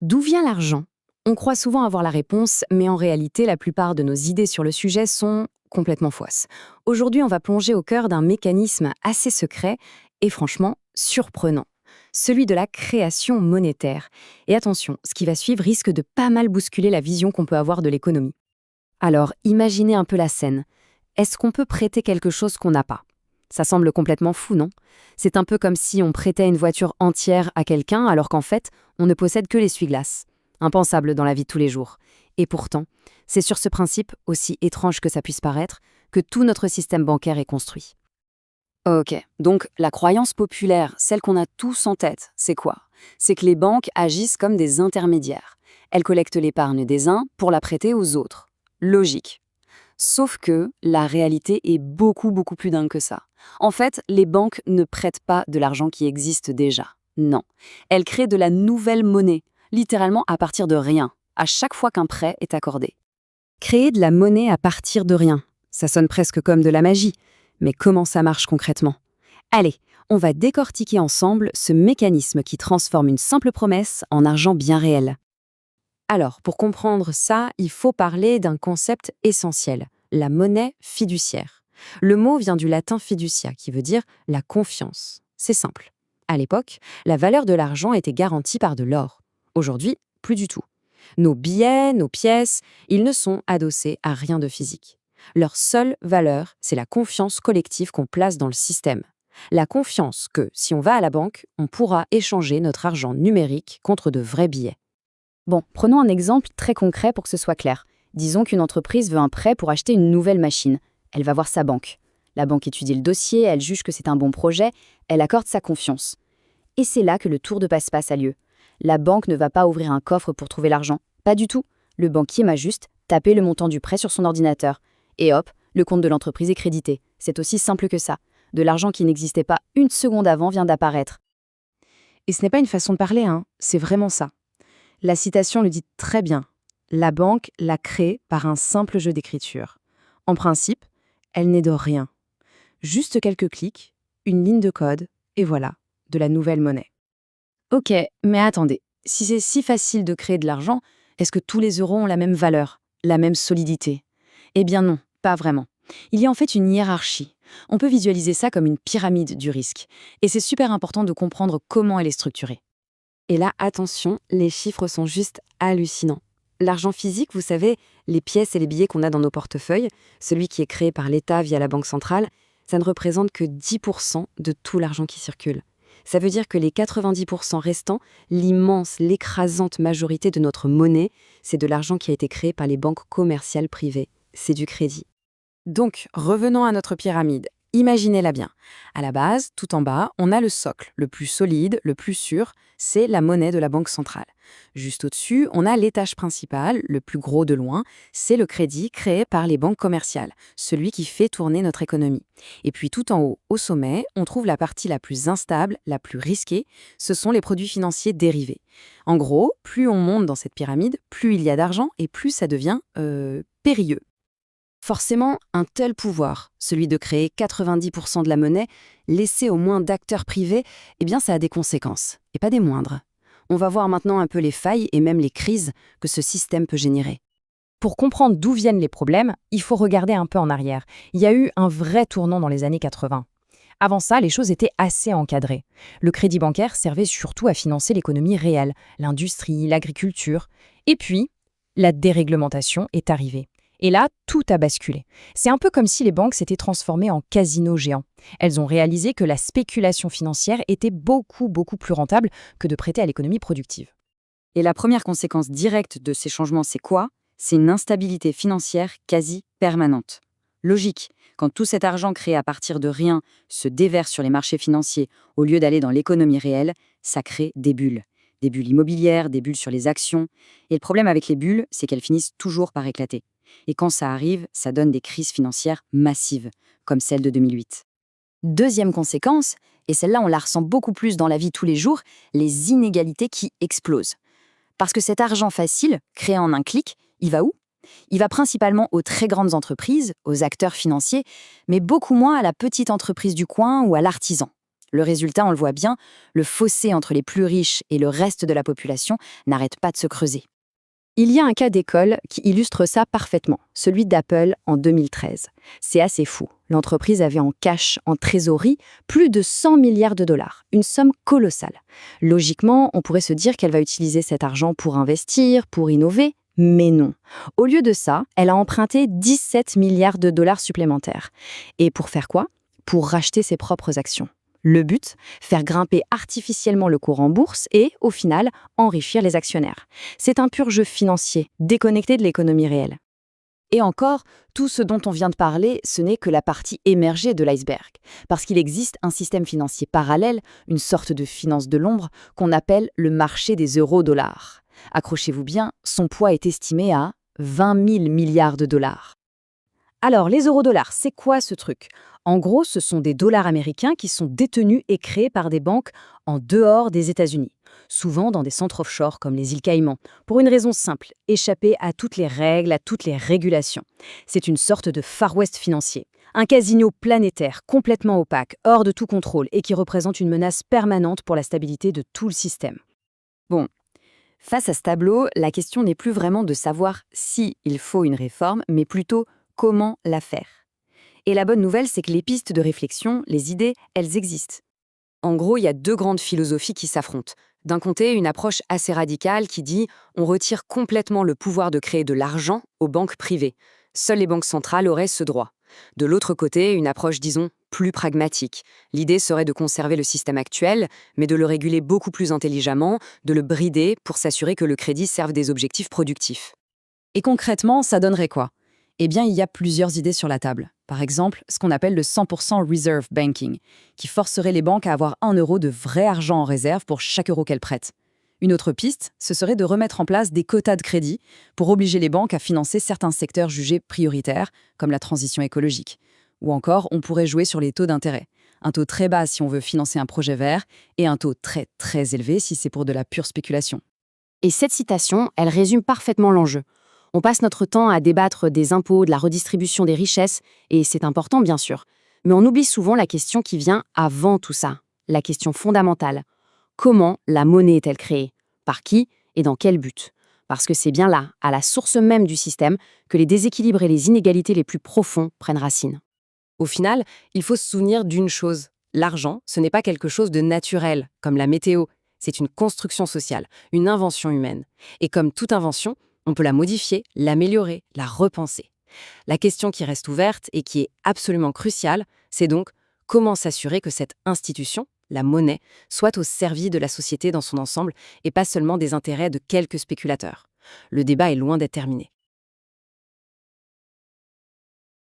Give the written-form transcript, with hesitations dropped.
D'où vient l'argent? On croit souvent avoir la réponse, mais en réalité, la plupart de nos idées sur le sujet sont complètement fausses. Aujourd'hui, on va plonger au cœur d'un mécanisme assez secret et franchement surprenant, celui de la création monétaire. Et attention, ce qui va suivre risque de pas mal bousculer la vision qu'on peut avoir de l'économie. Alors, imaginez un peu la scène. Est-ce qu'on peut prêter quelque chose qu'on n'a pas? Ça semble complètement fou, non? C'est un peu comme si on prêtait une voiture entière à quelqu'un alors qu'en fait, on ne possède que l'essuie-glace. Impensable dans la vie de tous les jours. Et pourtant, c'est sur ce principe, aussi étrange que ça puisse paraître, que tout notre système bancaire est construit. Ok, donc la croyance populaire, celle qu'on a tous en tête, c'est quoi? C'est que les banques agissent comme des intermédiaires. Elles collectent l'épargne des uns pour la prêter aux autres. Logique. Sauf que la réalité est beaucoup plus dingue que ça. En fait, les banques ne prêtent pas de l'argent qui existe déjà. Non. Elles créent de la nouvelle monnaie, littéralement à partir de rien, à chaque fois qu'un prêt est accordé. Créer de la monnaie à partir de rien, ça sonne presque comme de la magie. Mais comment ça marche concrètement? Allez, on va décortiquer ensemble ce mécanisme qui transforme une simple promesse en argent bien réel. Alors, pour comprendre ça, il faut parler d'un concept essentiel, la monnaie fiduciaire. Le mot vient du latin fiducia, qui veut dire la confiance. C'est simple. À l'époque, la valeur de l'argent était garantie par de l'or. Aujourd'hui, plus du tout. Nos billets, nos pièces, ils ne sont adossés à rien de physique. Leur seule valeur, c'est la confiance collective qu'on place dans le système. La confiance que, si on va à la banque, on pourra échanger notre argent numérique contre de vrais billets. Bon, prenons un exemple très concret pour que ce soit clair. Disons qu'une entreprise veut un prêt pour acheter une nouvelle machine. Elle va voir sa banque. La banque étudie le dossier, elle juge que c'est un bon projet, elle accorde sa confiance. Et c'est là que le tour de passe-passe a lieu. La banque ne va pas ouvrir un coffre pour trouver l'argent. Pas du tout. Le banquier m'a juste tapé le montant du prêt sur son ordinateur. Et hop, le compte de l'entreprise est crédité. C'est aussi simple que ça. De l'argent qui n'existait pas une seconde avant vient d'apparaître. Et ce n'est pas une façon de parler, c'est vraiment ça. La citation le dit très bien. La banque l'a créée par un simple jeu d'écriture. En principe, elle n'est de rien. Juste quelques clics, une ligne de code, et voilà, de la nouvelle monnaie. Ok, mais attendez, si c'est si facile de créer de l'argent, est-ce que tous les euros ont la même valeur, la même solidité? Eh bien non, pas vraiment. Il y a en fait une hiérarchie. On peut visualiser ça comme une pyramide du risque. Et c'est super important de comprendre comment elle est structurée. Et là, attention, les chiffres sont juste hallucinants. L'argent physique, vous savez, les pièces et les billets qu'on a dans nos portefeuilles, celui qui est créé par l'État via la Banque centrale, ça ne représente que 10% de tout l'argent qui circule. Ça veut dire que les 90% restants, l'immense, l'écrasante majorité de notre monnaie, c'est de l'argent qui a été créé par les banques commerciales privées. C'est du crédit. Donc, revenons à notre pyramide. Imaginez-la bien. À la base, tout en bas, on a le socle, le plus solide, le plus sûr, c'est la monnaie de la Banque centrale. Juste au-dessus, on a l'étage principal, le plus gros de loin, c'est le crédit créé par les banques commerciales, celui qui fait tourner notre économie. Et puis tout en haut, au sommet, on trouve la partie la plus instable, la plus risquée, ce sont les produits financiers dérivés. En gros, plus on monte dans cette pyramide, plus il y a d'argent et plus ça devient périlleux. Forcément, un tel pouvoir, celui de créer 90% de la monnaie, laissé aux moins d'acteurs privés, eh bien ça a des conséquences, et pas des moindres. On va voir maintenant un peu les failles et même les crises que ce système peut générer. Pour comprendre d'où viennent les problèmes, il faut regarder un peu en arrière. Il y a eu un vrai tournant dans les années 80. Avant ça, les choses étaient assez encadrées. Le crédit bancaire servait surtout à financer l'économie réelle, l'industrie, l'agriculture. Et puis, la déréglementation est arrivée. Et là, tout a basculé. C'est un peu comme si les banques s'étaient transformées en casinos géants. Elles ont réalisé que la spéculation financière était beaucoup plus rentable que de prêter à l'économie productive. Et la première conséquence directe de ces changements, c'est quoi? C'est une instabilité financière quasi permanente. Logique, quand tout cet argent créé à partir de rien se déverse sur les marchés financiers au lieu d'aller dans l'économie réelle, ça crée des bulles. Des bulles immobilières, des bulles sur les actions. Et le problème avec les bulles, c'est qu'elles finissent toujours par éclater. Et quand ça arrive, ça donne des crises financières massives, comme celle de 2008. Deuxième conséquence, et celle-là on la ressent beaucoup plus dans la vie tous les jours, les inégalités qui explosent. Parce que cet argent facile, créé en un clic, il va où? Il va principalement aux très grandes entreprises, aux acteurs financiers, mais beaucoup moins à la petite entreprise du coin ou à l'artisan. Le résultat, on le voit bien, le fossé entre les plus riches et le reste de la population n'arrête pas de se creuser. Il y a un cas d'école qui illustre ça parfaitement, celui d'Apple en 2013. C'est assez fou. L'entreprise avait en cash, en trésorerie, plus de 100 milliards de dollars, une somme colossale. Logiquement, on pourrait se dire qu'elle va utiliser cet argent pour investir, pour innover, mais non. Au lieu de ça, elle a emprunté 17 milliards de dollars supplémentaires. Et pour faire quoi? Pour racheter ses propres actions. Le but, faire grimper artificiellement le cours en bourse et, au final, enrichir les actionnaires. C'est un pur jeu financier, déconnecté de l'économie réelle. Et encore, tout ce dont on vient de parler, ce n'est que la partie émergée de l'iceberg, parce qu'il existe un système financier parallèle, une sorte de finance de l'ombre, qu'on appelle le marché des euro-dollars. Accrochez-vous bien, son poids est estimé à 20 000 milliards de dollars. Alors, les euro-dollars, c'est quoi ce truc? En gros, ce sont des dollars américains qui sont détenus et créés par des banques en dehors des États-Unis, souvent dans des centres offshore comme les îles Caïmans, pour une raison simple, échapper à toutes les règles, à toutes les régulations. C'est une sorte de Far West financier, un casino planétaire complètement opaque, hors de tout contrôle et qui représente une menace permanente pour la stabilité de tout le système. Bon, face à ce tableau, la question n'est plus vraiment de savoir si il faut une réforme, mais plutôt comment la faire. Et la bonne nouvelle, c'est que les pistes de réflexion, les idées, elles existent. En gros, il y a deux grandes philosophies qui s'affrontent. D'un côté, une approche assez radicale qui dit on retire complètement le pouvoir de créer de l'argent aux banques privées. Seules les banques centrales auraient ce droit. De l'autre côté, une approche, disons, plus pragmatique. L'idée serait de conserver le système actuel, mais de le réguler beaucoup plus intelligemment, de le brider pour s'assurer que le crédit serve des objectifs productifs. Et concrètement, ça donnerait quoi? Eh bien, il y a plusieurs idées sur la table. Par exemple, ce qu'on appelle le 100% reserve banking, qui forcerait les banques à avoir 1 euro de vrai argent en réserve pour chaque euro qu'elles prêtent. Une autre piste, ce serait de remettre en place des quotas de crédit pour obliger les banques à financer certains secteurs jugés prioritaires, comme la transition écologique. Ou encore, on pourrait jouer sur les taux d'intérêt. Un taux très bas si on veut financer un projet vert, et un taux très très élevé si c'est pour de la pure spéculation. Et cette citation, elle résume parfaitement l'enjeu. On passe notre temps à débattre des impôts, de la redistribution des richesses, et c'est important bien sûr. Mais on oublie souvent la question qui vient avant tout ça, la question fondamentale. Comment la monnaie est-elle créée? Par qui et dans quel but? Parce que c'est bien là, à la source même du système, que les déséquilibres et les inégalités les plus profonds prennent racine. Au final, il faut se souvenir d'une chose. L'argent, ce n'est pas quelque chose de naturel, comme la météo. C'est une construction sociale, une invention humaine. Et comme toute invention, on peut la modifier, l'améliorer, la repenser. La question qui reste ouverte et qui est absolument cruciale, c'est donc comment s'assurer que cette institution, la monnaie, soit au service de la société dans son ensemble et pas seulement des intérêts de quelques spéculateurs. Le débat est loin d'être terminé.